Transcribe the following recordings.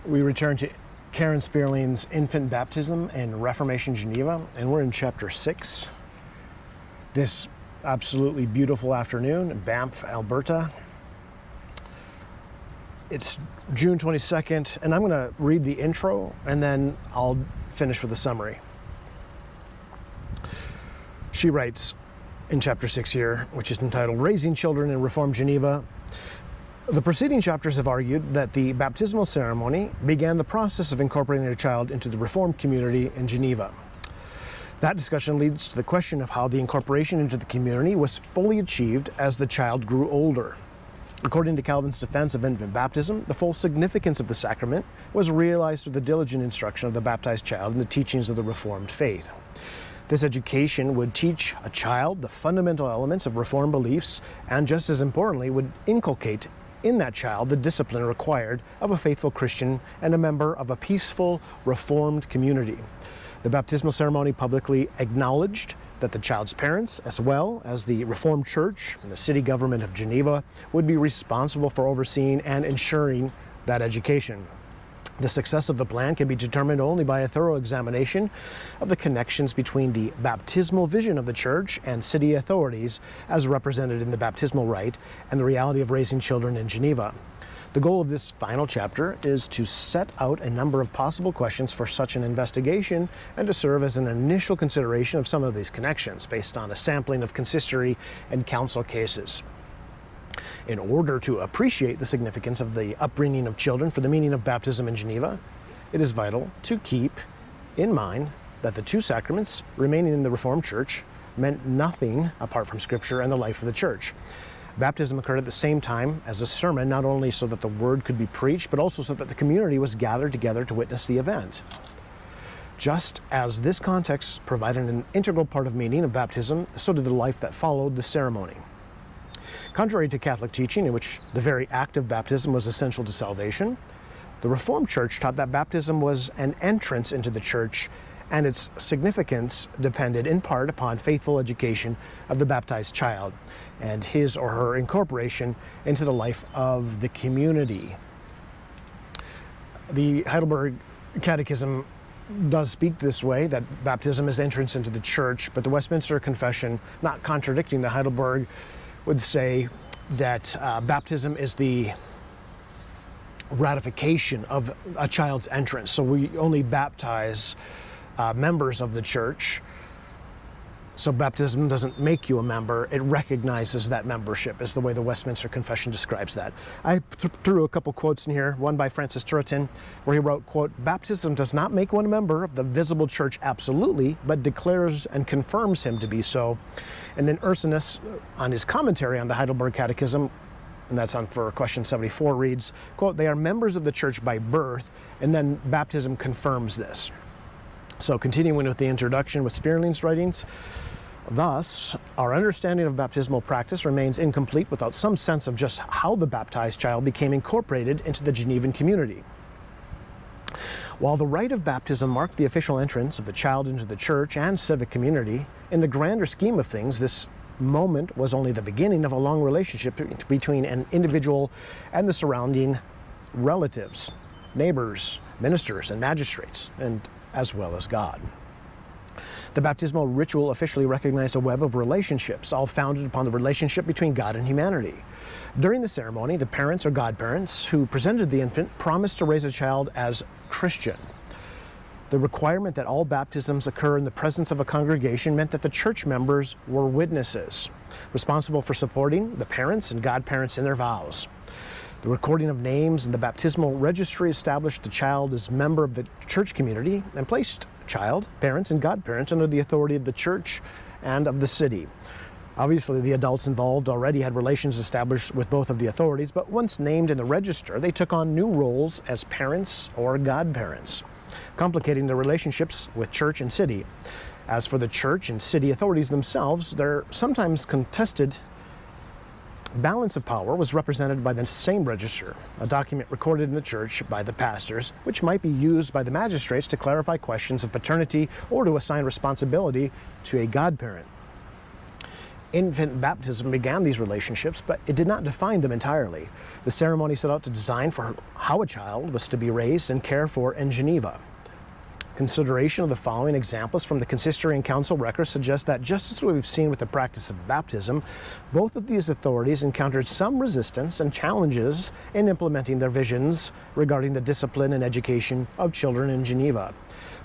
We return to Karen Spearling's Infant Baptism and Reformation Geneva, and we're in chapter 6. This absolutely beautiful afternoon in Banff, Alberta. It's June 22nd, and I'm going to read the intro, and then I'll finish with a summary. She writes in chapter 6 here, which is entitled Raising Children in Reformed Geneva. The preceding chapters have argued that the baptismal ceremony began the process of incorporating a child into the Reformed community in Geneva. That discussion leads to the question of how the incorporation into the community was fully achieved as the child grew older. According to Calvin's defense of infant baptism, the full significance of the sacrament was realized through the diligent instruction of the baptized child in the teachings of the Reformed faith. This education would teach a child the fundamental elements of Reformed beliefs and, just as importantly, would inculcate in that child the discipline required of a faithful Christian and a member of a peaceful Reformed community. The baptismal ceremony publicly acknowledged that the child's parents, as well as the Reformed Church and the city government of Geneva, would be responsible for overseeing and ensuring that education. The success of the plan can be determined only by a thorough examination of the connections between the baptismal vision of the Church and city authorities as represented in the baptismal rite and the reality of raising children in Geneva. The goal of this final chapter is to set out a number of possible questions for such an investigation and to serve as an initial consideration of some of these connections based on a sampling of consistory and council cases. In order to appreciate the significance of the upbringing of children for the meaning of baptism in Geneva, it is vital to keep in mind that the two sacraments remaining in the Reformed Church meant nothing apart from Scripture and the life of the Church. Baptism occurred at the same time as a sermon, not only so that the word could be preached, but also so that the community was gathered together to witness the event. Just as this context provided an integral part of meaning of baptism, so did the life that followed the ceremony. Contrary to Catholic teaching, in which the very act of baptism was essential to salvation, the Reformed Church taught that baptism was an entrance into the Church, and its significance depended in part upon faithful education of the baptized child and his or her incorporation into the life of the community. The Heidelberg Catechism does speak this way, that baptism is entrance into the Church, but the Westminster Confession, not contradicting the Heidelberg, would say that baptism is the ratification of a child's entrance. So we only baptize members of the Church. So baptism doesn't make you a member, it recognizes that membership, is the way the Westminster Confession describes that. I threw a couple quotes in here, one by Francis Turretin, where he wrote, quote, "Baptism does not make one a member of the visible Church absolutely, but declares and confirms him to be so." And then Ursinus, on his commentary on the Heidelberg Catechism, and that's on for question 74, reads, quote, "They are members of the Church by birth, and then baptism confirms this." So continuing with the introduction with Spearling's writings, thus, our understanding of baptismal practice remains incomplete without some sense of just how the baptized child became incorporated into the Genevan community. While the rite of baptism marked the official entrance of the child into the Church and civic community, in the grander scheme of things, this moment was only the beginning of a long relationship between an individual and the surrounding relatives, neighbors, ministers, and magistrates, and as well as God. The baptismal ritual officially recognized a web of relationships, all founded upon the relationship between God and humanity. During the ceremony, the parents or godparents who presented the infant promised to raise a child as Christian. The requirement that all baptisms occur in the presence of a congregation meant that the church members were witnesses, responsible for supporting the parents and godparents in their vows. The recording of names in the baptismal registry established the child as member of the church community and placed child, parents, and godparents under the authority of the church and of the city. Obviously, the adults involved already had relations established with both of the authorities, but once named in the register, they took on new roles as parents or godparents, complicating the relationships with church and city. As for the church and city authorities themselves, their sometimes contested balance of power was represented by the same register, a document recorded in the church by the pastors, which might be used by the magistrates to clarify questions of paternity or to assign responsibility to a godparent. infant baptism began these relationships, but it did not define them entirely. The ceremony set out to design for how a child was to be raised and cared for in Geneva. Consideration of the following examples from the Consistory and Council records suggests that, just as we've seen with the practice of baptism, both of these authorities encountered some resistance and challenges in implementing their visions regarding the discipline and education of children in Geneva.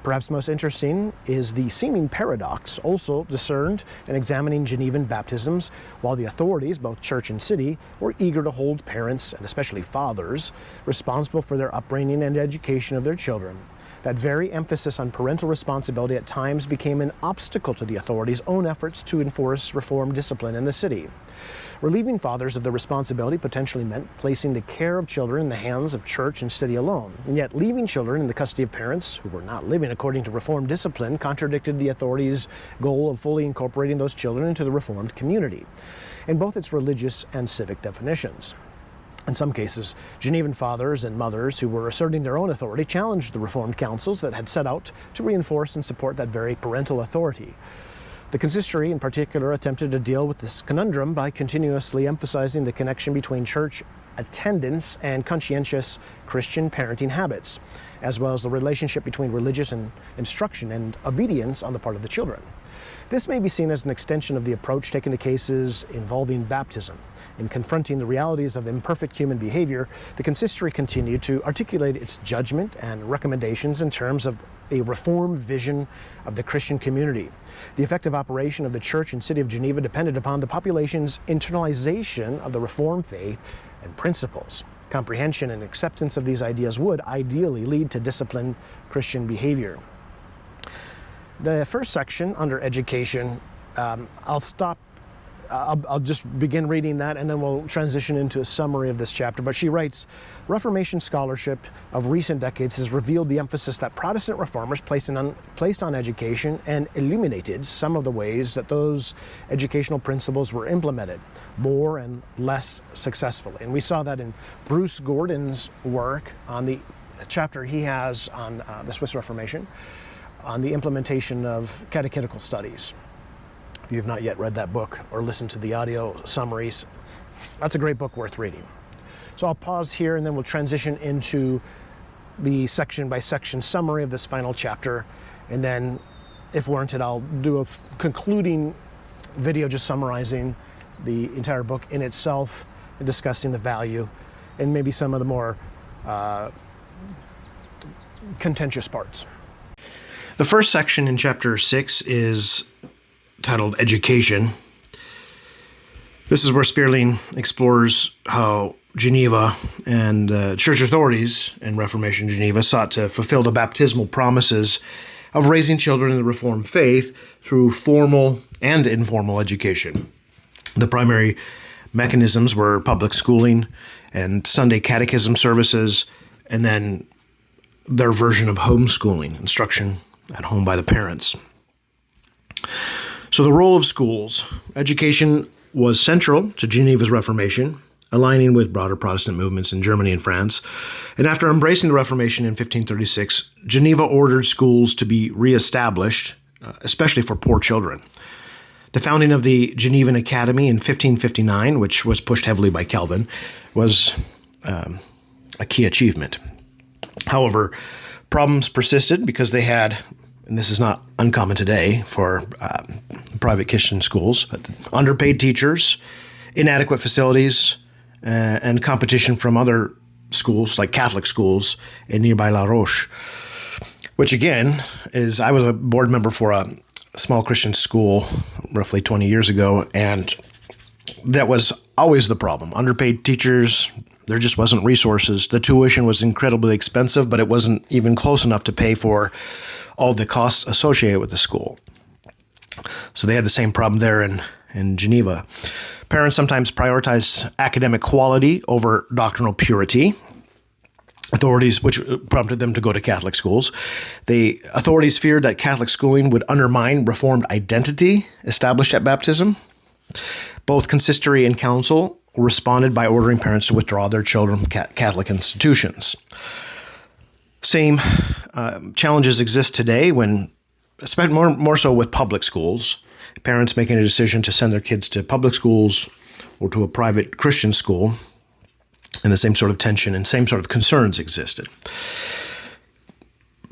Perhaps most interesting is the seeming paradox also discerned in examining Genevan baptisms. While the authorities, both church and city, were eager to hold parents, and especially fathers, responsible for their upbringing and education of their children, that very emphasis on parental responsibility at times became an obstacle to the authorities' own efforts to enforce reform discipline in the city. Relieving fathers of the responsibility potentially meant placing the care of children in the hands of church and city alone, and yet leaving children in the custody of parents who were not living according to reformed discipline contradicted the authorities' goal of fully incorporating those children into the reformed community, in both its religious and civic definitions. In some cases, Genevan fathers and mothers who were asserting their own authority challenged the Reformed councils that had set out to reinforce and support that very parental authority. The Consistory, in particular, attempted to deal with this conundrum by continuously emphasizing the connection between church attendance and conscientious Christian parenting habits, as well as the relationship between religious instruction and obedience on the part of the children. This may be seen as an extension of the approach taken to cases involving baptism. In confronting the realities of imperfect human behavior, the Consistory continued to articulate its judgment and recommendations in terms of a reform vision of the Christian community. The effective operation of the Church and City of Geneva depended upon the population's internalization of the Reformed faith and principles. Comprehension and acceptance of these ideas would ideally lead to disciplined Christian behavior. The first section under education, I'll just begin reading that, and then we'll transition into a summary of this chapter. But she writes, Reformation scholarship of recent decades has revealed the emphasis that Protestant reformers placed on education and illuminated some of the ways that those educational principles were implemented more and less successfully. And we saw that in Bruce Gordon's work on the chapter he has on the Swiss Reformation, on the implementation of catechetical studies. If you have not yet read that book or listened to the audio summaries, that's a great book worth reading. So I'll pause here and then we'll transition into the section by section summary of this final chapter. And then, if warranted, I'll do a concluding video just summarizing the entire book in itself and discussing the value and maybe some of the more contentious parts. The first section in chapter 6 is titled Education. This is where Spearling explores how Geneva and church authorities in Reformation Geneva sought to fulfill the baptismal promises of raising children in the Reformed faith through formal and informal education. The primary mechanisms were public schooling and Sunday catechism services, and then their version of homeschooling, instruction at home by the parents. So the role of schools. Education was central to Geneva's Reformation, aligning with broader Protestant movements in Germany and France. And after embracing the Reformation in 1536, Geneva ordered schools to be reestablished, especially for poor children. The founding of the Genevan Academy in 1559, which was pushed heavily by Calvin, was a key achievement. However, problems persisted because they had, and this is not uncommon today for private Christian schools, but underpaid teachers, inadequate facilities, and competition from other schools, like Catholic schools in nearby La Roche, which again is, I was a board member for a small Christian school roughly 20 years ago, and that was always the problem. Underpaid teachers, there just wasn't resources. The tuition was incredibly expensive, but it wasn't even close enough to pay for all the costs associated with the school. So they had the same problem there in Geneva. Parents sometimes prioritized academic quality over doctrinal purity. Authorities, which prompted them to go to Catholic schools. The authorities feared that Catholic schooling would undermine Reformed identity established at baptism. Both consistory and council responded by ordering parents to withdraw their children from Catholic institutions. Same challenges exist today, when, especially more so with public schools, parents making a decision to send their kids to public schools or to a private Christian school, and the same sort of tension and same sort of concerns existed.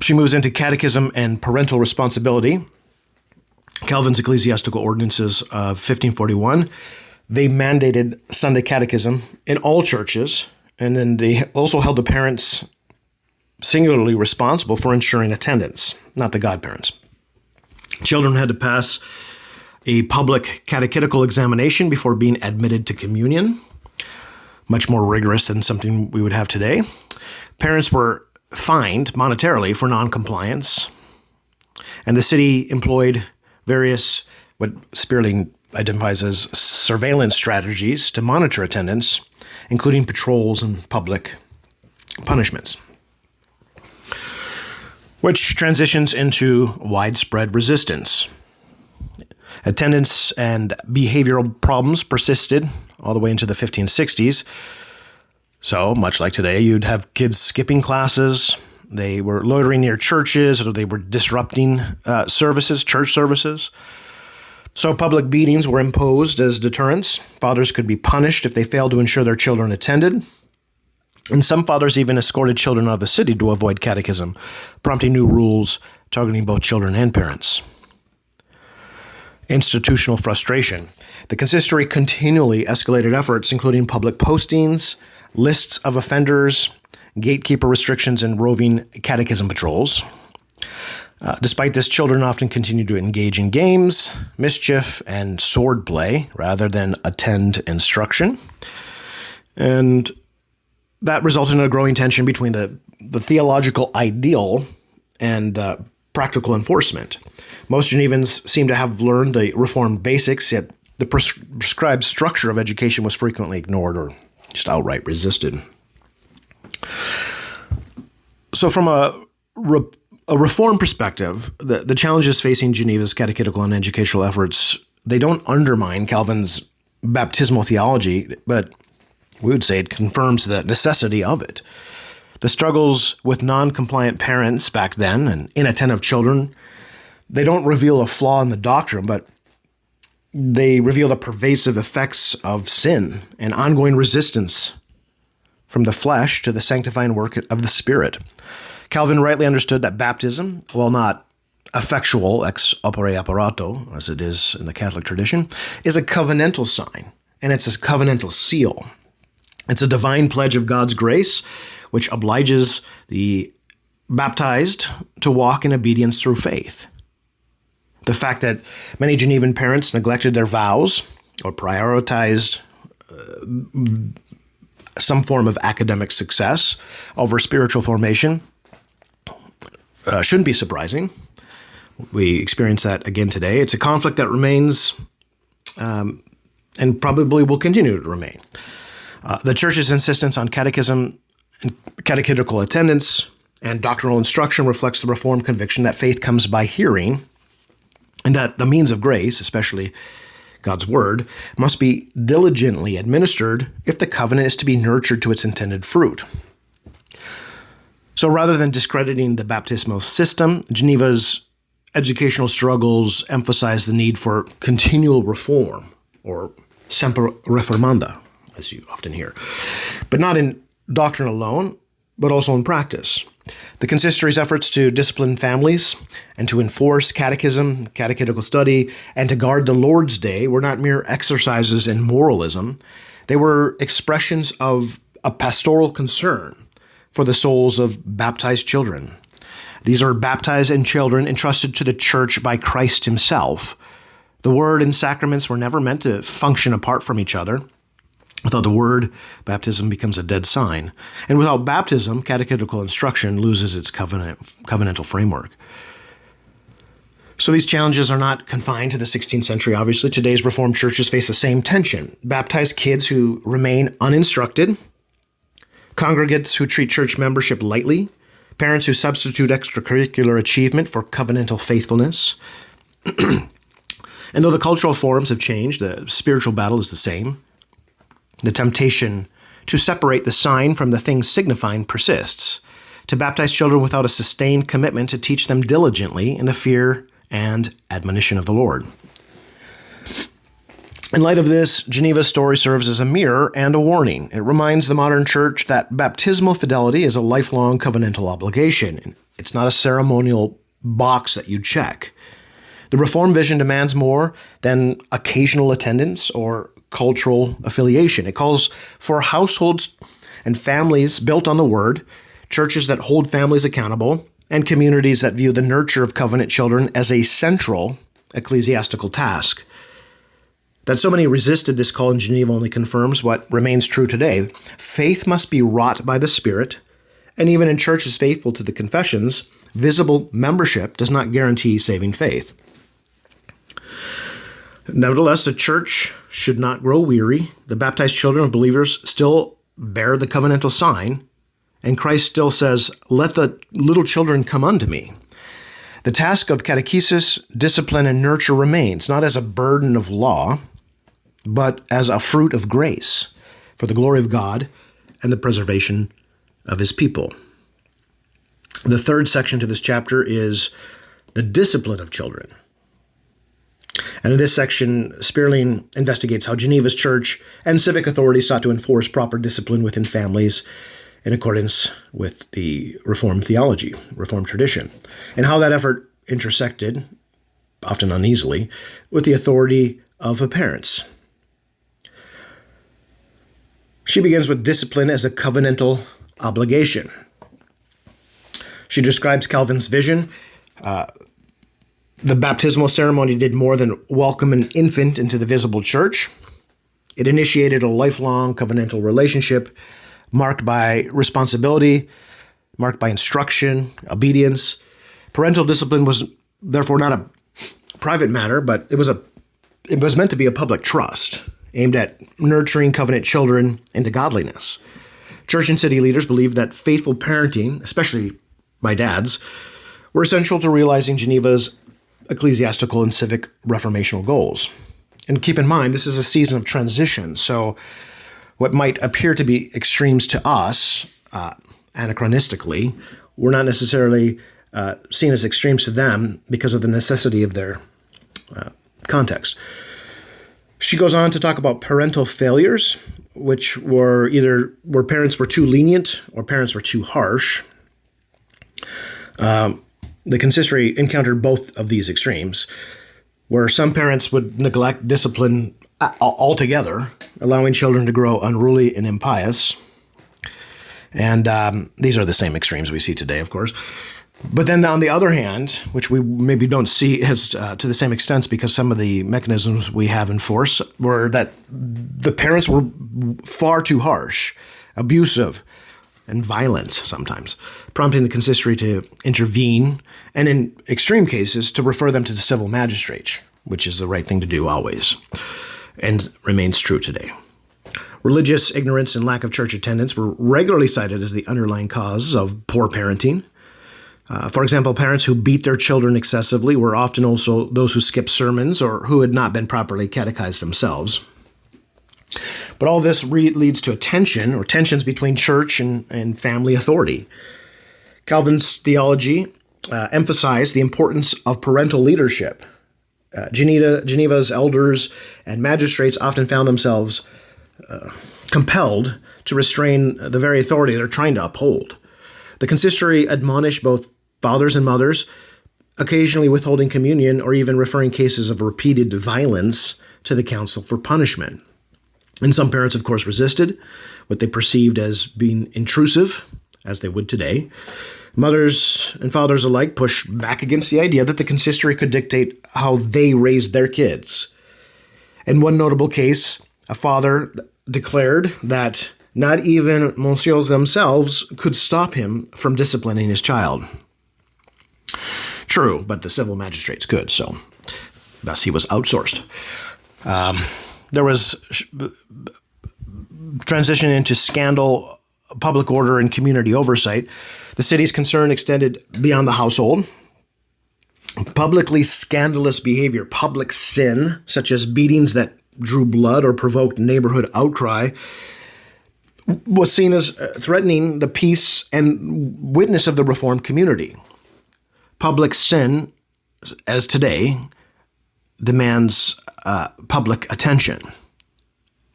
She moves into Catechism and parental responsibility. Calvin's ecclesiastical ordinances of 1541, they mandated Sunday catechism in all churches, and then they also held the parents singularly responsible for ensuring attendance, not the godparents. Children had to pass a public catechetical examination before being admitted to communion, much more rigorous than something we would have today. Parents were fined monetarily for noncompliance, and the city employed various, what Spearling identifies as surveillance strategies to monitor attendance, including patrols and public punishments, which transitions into widespread resistance. Attendance and behavioral problems persisted all the way into the 1560s. So, much like today, you'd have kids skipping classes, they were loitering near churches, or they were disrupting church services. So public beatings were imposed as deterrents. Fathers could be punished if they failed to ensure their children attended. And some fathers even escorted children out of the city to avoid catechism, prompting new rules targeting both children and parents. Institutional frustration. The consistory continually escalated efforts, including public postings, lists of offenders, gatekeeper restrictions, and roving catechism patrols. Despite this, children often continued to engage in games, mischief, and sword play rather than attend instruction. And that resulted in a growing tension between the theological ideal and practical enforcement. Most Genevans seem to have learned the Reformed basics, yet the prescribed structure of education was frequently ignored or just outright resisted. So from a Reform perspective, the challenges facing Geneva's catechetical and educational efforts, they don't undermine Calvin's baptismal theology, but we would say it confirms the necessity of it. The struggles with non-compliant parents back then and inattentive children, they don't reveal a flaw in the doctrine, but they reveal the pervasive effects of sin and ongoing resistance from the flesh to the sanctifying work of the Spirit. Calvin rightly understood that baptism, while not effectual ex opere operato, as it is in the Catholic tradition, is a covenantal sign, and it's a covenantal seal. It's a divine pledge of God's grace, which obliges the baptized to walk in obedience through faith. The fact that many Genevan parents neglected their vows or prioritized some form of academic success over spiritual formation shouldn't be surprising. We experience that again today. It's a conflict that remains and probably will continue to remain. The Church's insistence on catechism and catechetical attendance and doctrinal instruction reflects the Reformed conviction that faith comes by hearing, and that the means of grace, especially God's Word, must be diligently administered if the covenant is to be nurtured to its intended fruit. So rather than discrediting the baptismal system, Geneva's educational struggles emphasize the need for continual reform, or semper reformanda, as you often hear, but not in doctrine alone, but also in practice. The consistory's efforts to discipline families and to enforce catechism, catechetical study, and to guard the Lord's Day were not mere exercises in moralism. They were expressions of a pastoral concern for the souls of baptized children. These are baptized and children entrusted to the church by Christ himself. The word and sacraments were never meant to function apart from each other. Without the word, baptism becomes a dead sign. And without baptism, catechetical instruction loses its covenantal framework. So these challenges are not confined to the 16th century. Obviously, today's Reformed churches face the same tension. Baptized kids who remain uninstructed, congregates who treat church membership lightly, parents who substitute extracurricular achievement for covenantal faithfulness. And though the cultural forms have changed, the spiritual battle is the same. The temptation to separate the sign from the thing signifying persists, to baptize children without a sustained commitment to teach them diligently in the fear and admonition of the Lord. In light of this, Geneva's story serves as a mirror and a warning. It reminds the modern church that baptismal fidelity is a lifelong covenantal obligation. It's not a ceremonial box that you check. The Reformed vision demands more than occasional attendance or cultural affiliation. It calls for households and families built on the Word, churches that hold families accountable, and communities that view the nurture of covenant children as a central ecclesiastical task. That so many resisted this call in Geneva only confirms what remains true today. Faith must be wrought by the Spirit, and even in churches faithful to the confessions, visible membership does not guarantee saving faith. Nevertheless, the church should not grow weary. The baptized children of believers still bear the covenantal sign, and Christ still says, "Let the little children come unto me." The task of catechesis, discipline, and nurture remains, not as a burden of law, but as a fruit of grace for the glory of God and the preservation of his people. The third section to this chapter is the discipline of children. And in this section, Spearling investigates how Geneva's church and civic authorities sought to enforce proper discipline within families in accordance with the Reformed theology, Reformed tradition, and how that effort intersected, often uneasily, with the authority of the parents. She begins with discipline as a covenantal obligation. She describes Calvin's vision. The baptismal ceremony did more than welcome an infant into the visible church. It initiated a lifelong covenantal relationship marked by responsibility, marked by instruction, obedience. Parental discipline was therefore not a private matter, but it was meant to be a public trust aimed at nurturing covenant children into godliness. Church and city leaders believed that faithful parenting, especially by dads, were essential to realizing Geneva's ecclesiastical and civic reformational goals. And keep in mind, this is a season of transition, so what might appear to be extremes to us, anachronistically, were not necessarily seen as extremes to them because of the necessity of their context. She goes on to talk about parental failures, which were either where parents were too lenient or parents were too harsh. The Consistory encountered both of these extremes, where some parents would neglect discipline altogether, allowing children to grow unruly and impious. And these are the same extremes we see today, of course. But then on the other hand, which we maybe don't see as to the same extent because some of the mechanisms we have in force were that the parents were far too harsh, abusive, and violent sometimes, prompting the consistory to intervene and in extreme cases to refer them to the civil magistrate, which is the right thing to do always and remains true today. Religious ignorance and lack of church attendance were regularly cited as the underlying causes of poor parenting. For example, parents who beat their children excessively were often also those who skipped sermons or who had not been properly catechized themselves. But all this leads to a tension or tensions between church and family authority. Calvin's theology emphasized the importance of parental leadership. Geneva's elders and magistrates often found themselves compelled to restrain the very authority they're trying to uphold. The consistory admonished both fathers and mothers, occasionally withholding communion or even referring cases of repeated violence to the council for punishment. And some parents, of course, resisted what they perceived as being intrusive, as they would today. Mothers and fathers alike pushed back against the idea that the consistory could dictate how they raised their kids. In one notable case, a father declared that not even monsieurs themselves could stop him from disciplining his child. True, but the civil magistrates could, so thus he was outsourced. There was transition into scandal, public order, and community oversight. The city's concern extended beyond the household. Publicly scandalous behavior, public sin, such as beatings that drew blood or provoked neighborhood outcry, was seen as threatening the peace and witness of the Reformed community. Public sin, as today, demands public attention,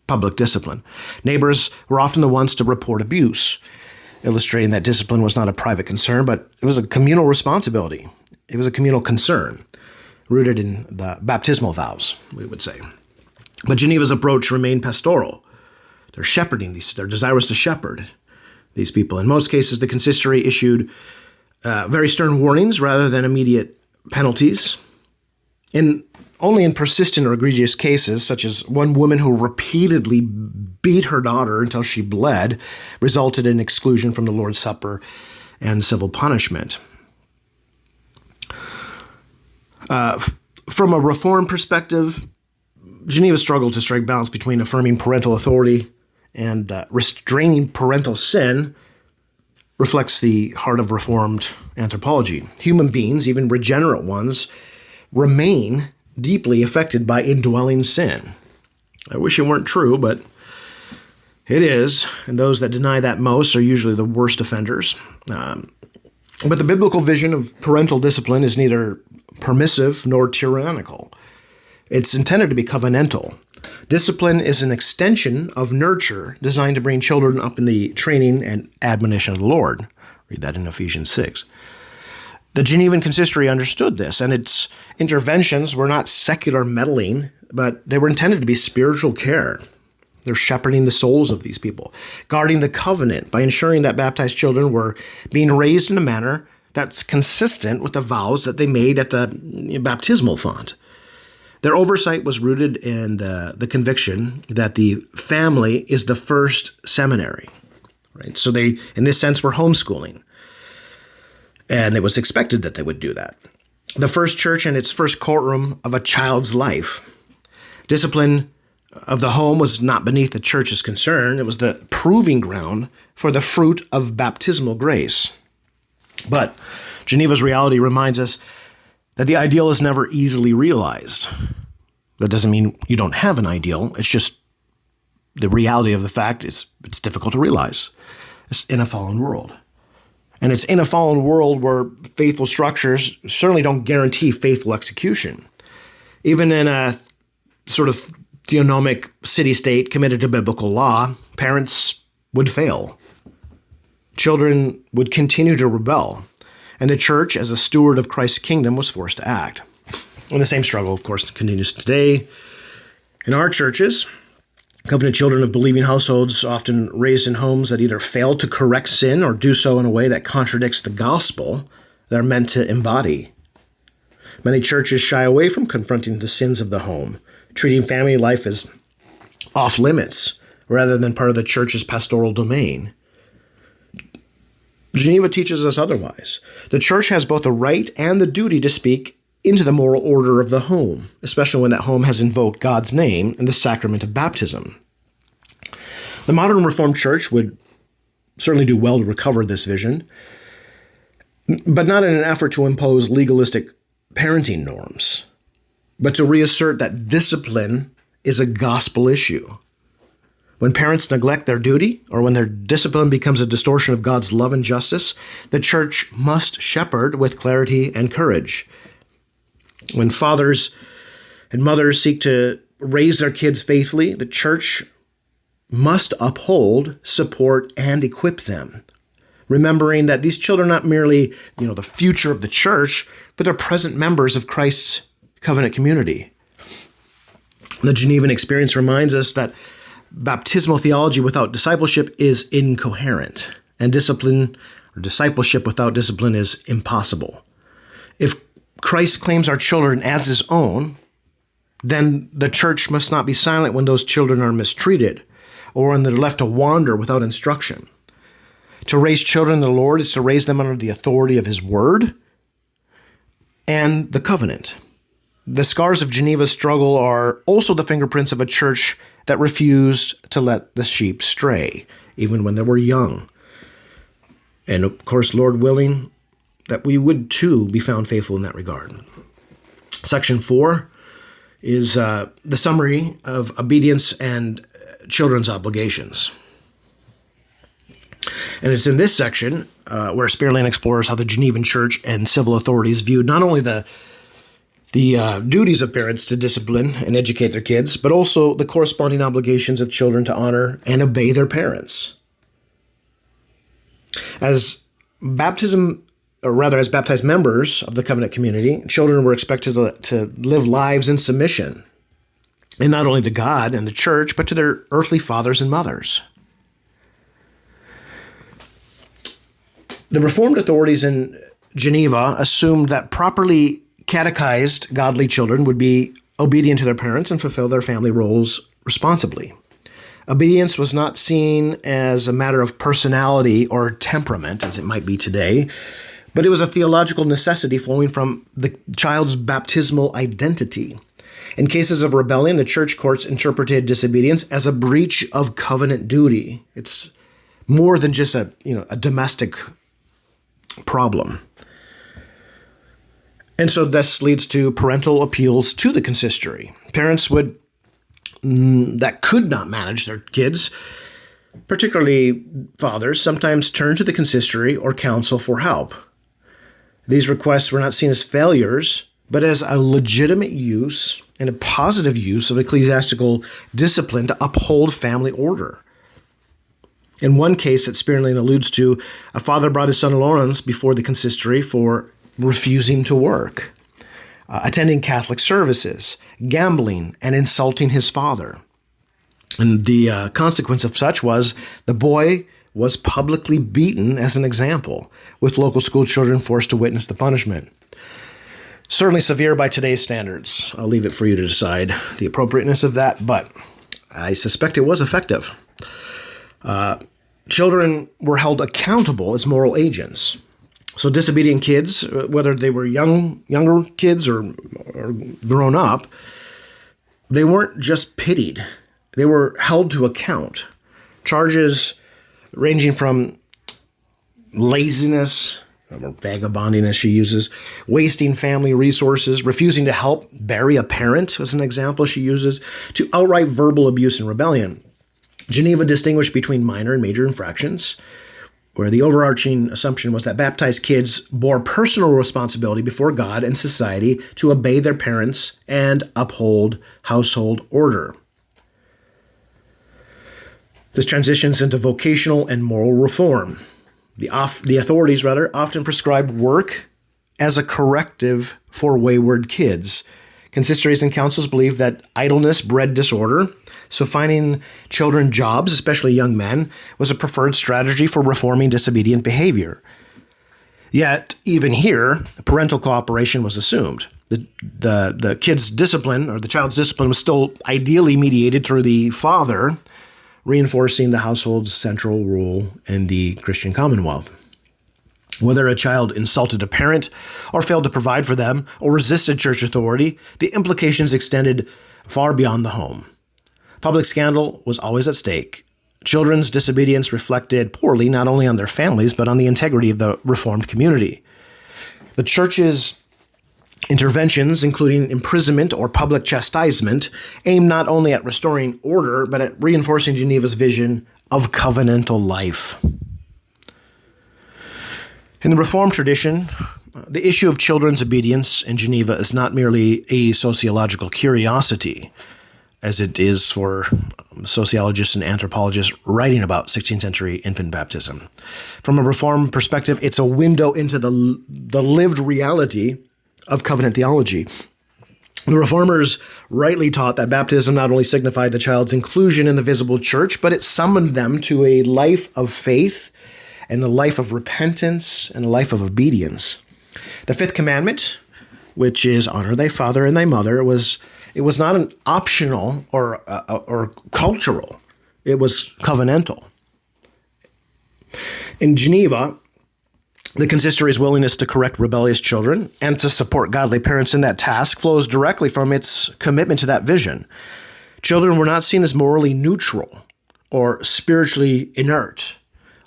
public discipline. Neighbors were often the ones to report abuse, illustrating that discipline was not a private concern, but it was a communal responsibility. It was a communal concern, rooted in the baptismal vows, we would say. But Geneva's approach remained pastoral. They're shepherding they're desirous to shepherd these people. In most cases, the consistory issued very stern warnings rather than immediate penalties. Only in persistent or egregious cases, such as one woman who repeatedly beat her daughter until she bled, resulted in exclusion from the Lord's Supper and civil punishment. From a reform perspective, Geneva struggled to strike balance between affirming parental authority and restraining parental sin. Reflects the heart of Reformed anthropology. Human beings, even regenerate ones, remain deeply affected by indwelling sin. I wish it weren't true, but it is, and those that deny that most are usually the worst offenders. But the biblical vision of parental discipline is neither permissive nor tyrannical. It's intended to be covenantal. Discipline is an extension of nurture designed to bring children up in the training and admonition of the Lord. Read that in Ephesians 6. The Genevan Consistory understood this, and its interventions were not secular meddling, but they were intended to be spiritual care. They're shepherding the souls of these people, guarding the covenant by ensuring that baptized children were being raised in a manner that's consistent with the vows that they made at the baptismal font. Their oversight was rooted in the conviction that the family is the first seminary, right? So they, in this sense, were homeschooling. And it was expected that they would do that. The first church and its first courtroom of a child's life. Discipline of the home was not beneath the church's concern. It was the proving ground for the fruit of baptismal grace. But Geneva's reality reminds us that the ideal is never easily realized. That doesn't mean you don't have an ideal. It's just the reality of the fact is it's difficult to realize. It's in a fallen world. And it's in a fallen world where faithful structures certainly don't guarantee faithful execution. Even in a sort of theonomic city-state committed to biblical law, parents would fail. Children would continue to rebel. And the church, as a steward of Christ's kingdom, was forced to act. And the same struggle, of course, continues today. In our churches, covenant children of believing households often raised in homes that either fail to correct sin or do so in a way that contradicts the gospel they're meant to embody. Many churches shy away from confronting the sins of the home, treating family life as off limits rather than part of the church's pastoral domain. Geneva teaches us otherwise. The church has both the right and the duty to speak into the moral order of the home, especially when that home has invoked God's name in the sacrament of baptism. The modern Reformed Church would certainly do well to recover this vision, but not in an effort to impose legalistic parenting norms, but to reassert that discipline is a gospel issue. When parents neglect their duty, or when their discipline becomes a distortion of God's love and justice, the church must shepherd with clarity and courage. When fathers and mothers seek to raise their kids faithfully, the church must uphold, support, and equip them, remembering that these children are not merely, the future of the church, but they're present members of Christ's covenant community. The Genevan experience reminds us that baptismal theology without discipleship is incoherent, and discipline or discipleship without discipline is impossible. If Christ claims our children as his own, then the church must not be silent when those children are mistreated or when they're left to wander without instruction. To raise children in the Lord is to raise them under the authority of his word and the covenant. The scars of Geneva's struggle are also the fingerprints of a church that refused to let the sheep stray, even when they were young. And of course, Lord willing, that we would too be found faithful in that regard. Section 4 is the summary of obedience and children's obligations. And it's in this section where Spearlane explores how the Genevan Church and civil authorities viewed not only the the duties of parents to discipline and educate their kids, but also the corresponding obligations of children to honor and obey their parents. As baptized members of the covenant community, children were expected to live lives in submission, and not only to God and the church, but to their earthly fathers and mothers. The Reformed authorities in Geneva assumed that properly catechized godly children would be obedient to their parents and fulfill their family roles responsibly. Obedience was not seen as a matter of personality or temperament, as it might be today, but it was a theological necessity flowing from the child's baptismal identity. In cases of rebellion, the church courts interpreted disobedience as a breach of covenant duty. It's more than just a domestic problem. And so this leads to parental appeals to the consistory. Parents that could not manage their kids, particularly fathers, sometimes turn to the consistory or council for help. These requests were not seen as failures, but as a legitimate use and a positive use of ecclesiastical discipline to uphold family order. In one case that Spearlane alludes to, a father brought his son Lawrence before the consistory for refusing to work, attending Catholic services, gambling, and insulting his father. And the consequence of such was the boy was publicly beaten as an example, with local school children forced to witness the punishment. Certainly severe by today's standards. I'll leave it for you to decide the appropriateness of that, but I suspect it was effective. Children were held accountable as moral agents. So disobedient kids, whether they were younger kids or grown up, they weren't just pitied. They were held to account. Charges ranging from laziness, or vagabonding as she uses, wasting family resources, refusing to help bury a parent as an example she uses, to outright verbal abuse and rebellion. Geneva distinguished between minor and major infractions, where the overarching assumption was that baptized kids bore personal responsibility before God and society to obey their parents and uphold household order. This transitions into vocational and moral reform. The authorities, often prescribed work as a corrective for wayward kids. Consistories and councils believed that idleness bred disorder, so finding children jobs, especially young men, was a preferred strategy for reforming disobedient behavior. Yet, even here, parental cooperation was assumed. The kid's discipline, or the child's discipline, was still ideally mediated through the father, reinforcing the household's central role in the Christian commonwealth. Whether a child insulted a parent or failed to provide for them or resisted church authority, the implications extended far beyond the home. Public scandal was always at stake. Children's disobedience reflected poorly not only on their families, but on the integrity of the Reformed community. The church's interventions, including imprisonment or public chastisement, aimed not only at restoring order, but at reinforcing Geneva's vision of covenantal life. In the Reformed tradition, the issue of children's obedience in Geneva is not merely a sociological curiosity, as it is for sociologists and anthropologists writing about 16th century infant baptism. From a Reformed perspective, it's a window into the lived reality of covenant theology. The Reformers rightly taught that baptism not only signified the child's inclusion in the visible church, but it summoned them to a life of faith and a life of repentance and a life of obedience. The fifth commandment, which is honor thy father and thy mother, it was not an optional or cultural. It was covenantal. In Geneva, the consistory's willingness to correct rebellious children and to support godly parents in that task flows directly from its commitment to that vision. Children were not seen as morally neutral or spiritually inert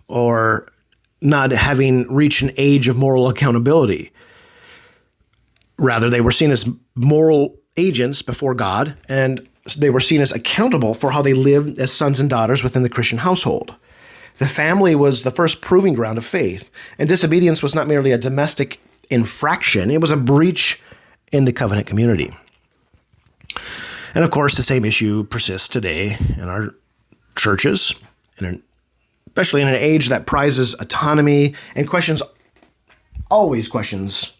or not having reached an age of moral accountability. Rather, they were seen as moral agents before God, and they were seen as accountable for how they lived as sons and daughters within the Christian household. The family was the first proving ground of faith, and disobedience was not merely a domestic infraction, it was a breach in the covenant community. And of course, the same issue persists today in our churches, especially in an age that prizes autonomy and always questions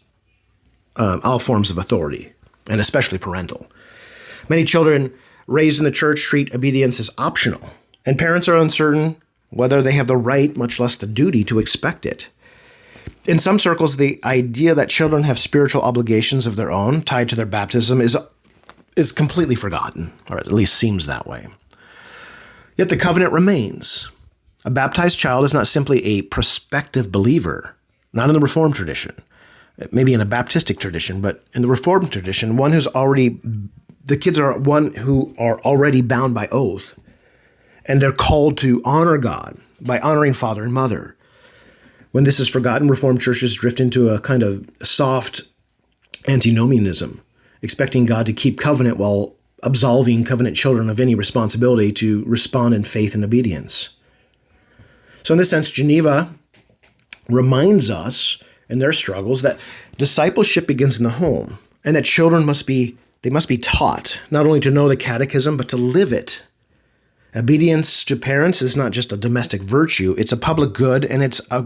all forms of authority, and especially parental. Many children raised in the church treat obedience as optional, and parents are uncertain whether they have the right, much less the duty, to expect it. In some circles, the idea that children have spiritual obligations of their own tied to their baptism is completely forgotten, or at least seems that way. Yet the covenant remains. A baptized child is not simply a prospective believer, not in the Reformed tradition, maybe in a Baptistic tradition, but in the Reformed tradition, the kids are one who are already bound by oath, and they're called to honor God by honoring father and mother. When this is forgotten, Reformed churches drift into a kind of soft antinomianism, expecting God to keep covenant while absolving covenant children of any responsibility to respond in faith and obedience. So in this sense, Geneva reminds us in their struggles that discipleship begins in the home, and that children must be taught not only to know the Catechism, but to live it. Obedience to parents is not just a domestic virtue, it's a public good, and it's a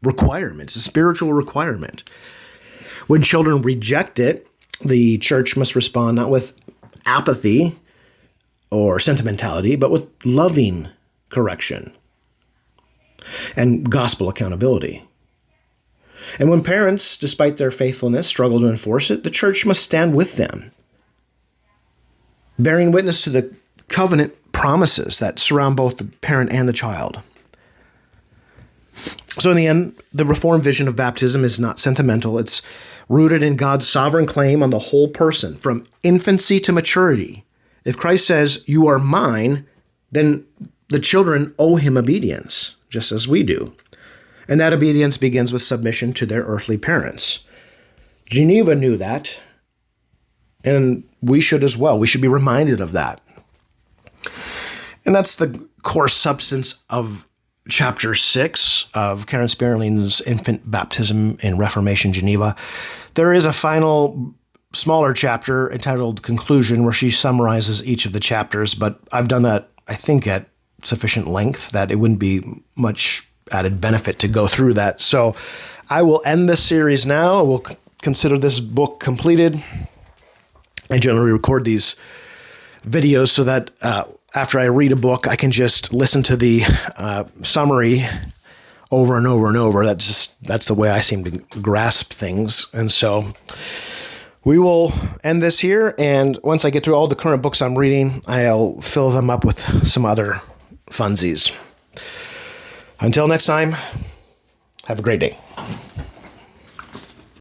requirement. It's a spiritual requirement. When children reject it, the church must respond not with apathy or sentimentality, but with loving correction and gospel accountability. And when parents, despite their faithfulness, struggle to enforce it, the church must stand with them, bearing witness to the covenant promises that surround both the parent and the child. So in the end, the Reformed vision of baptism is not sentimental. It's rooted in God's sovereign claim on the whole person, from infancy to maturity. If Christ says, "You are mine," then the children owe him obedience, just as we do. And that obedience begins with submission to their earthly parents. Geneva knew that, and we should as well. We should be reminded of that. And that's the core substance of Chapter 6 of Karen Sperling's Infant Baptism in Reformation Geneva. There is a final, smaller chapter entitled Conclusion, where she summarizes each of the chapters, but I've done that, I think, at sufficient length that it wouldn't be much added benefit to go through that. So I will end this series now. We'll consider this book completed. I generally record these videos so that after I read a book, I can just listen to the summary over and over and over. That's the way I seem to grasp things. And so we will end this here. And once I get through all the current books I'm reading, I'll fill them up with some other funsies. Until next time, have a great day.